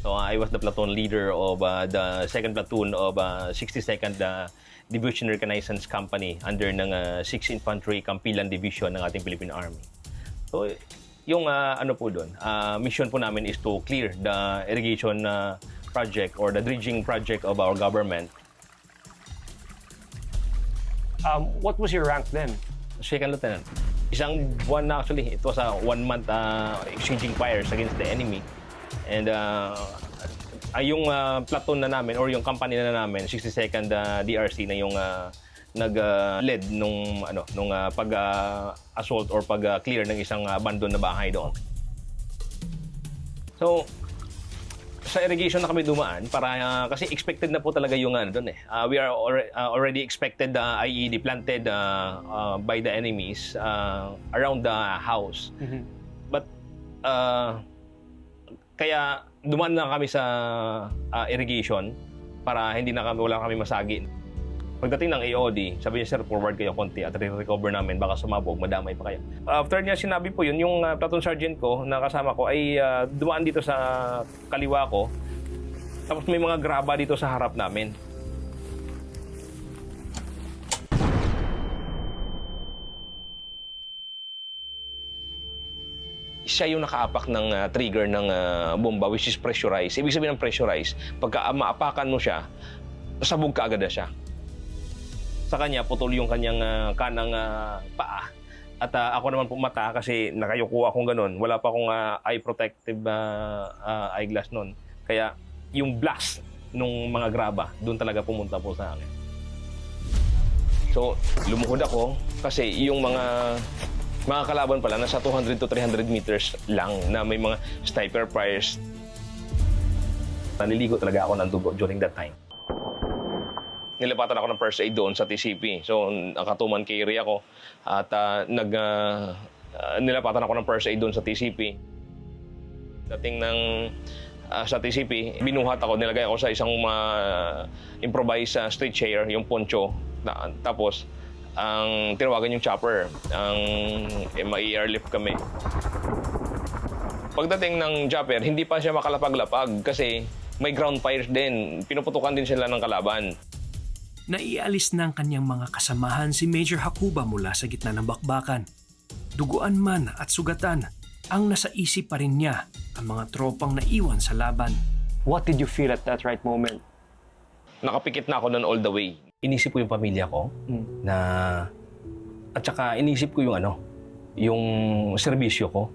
So I was the platoon leader of the 2nd Platoon of 62nd Division Reconnaissance Company under ng 6th Infantry Campilan Division ng ating Philippine Army. So yung ano po doon, mission po namin is to clear the irrigation project or the dredging project of our government. What was your rank then? Second Lieutenant. Isang buwan na actually. It was a 1 month exchanging fires against the enemy. And yung platoon na namin or yung company na namin, 62nd DRC na yung nag-lead nung pag-assault or pag-clear ng isang abandoned na bahay doon. So, sa irrigation na kami dumaan para kasi expected na po talaga yung doon eh. We are already expected IED planted by the enemies around the house. Mm-hmm. But kaya dumaan na kami sa irrigation para wala kami masagi. Pagdating ng AOD, sabi niya, sir, forward kayo konti at re-recover namin, baka sumabog, madamay pa kayo. After niya sinabi po yun, yung platoon sergeant ko na kasama ko ay dumaan dito sa kaliwa ko. Tapos may mga graba dito sa harap namin. Siya yung nakaapak ng trigger ng bomba, which is pressurized. Ibig sabihin ng pressurized, pagka maapakan mo siya, sabog ka agad na siya. Sa kanya, putol yung kanyang kanang paa. At ako naman po mata kasi nakayuko akong ganun. Wala pa akong eye protective eyeglass nun. Kaya yung blast nung mga graba, doon talaga pumunta po sa akin. So, lumuhod ako kasi yung mga kalaban pala nasa 200 to 300 meters lang na may mga sniper fires. Naniligo talaga ako ng dugo during that time. Nilapatan ako ng first aid doon sa TCP. So, nakatuman carry ako at nilapatan ako ng first aid doon sa TCP. Dating sa TCP, binuhat ako, nilagay ako sa isang improvised street chair, yung poncho. Tapos, ang tinawagan yung chopper, ma-airlift kami. Pagdating ng chopper, hindi pa siya makalapag-lapag kasi may ground fires din. Pinuputukan din sila ng kalaban. Naialis ng kanyang mga kasamahan si Major Hakuba mula sa gitna ng bakbakan. Duguan man at sugatan, ang nasa isip pa rin niya ang mga tropang naiwan sa laban. What did you feel at that right moment? Nakapikit na ako noon all the way. Inisip ko yung pamilya ko na at saka inisip ko yung yung serbisyo ko.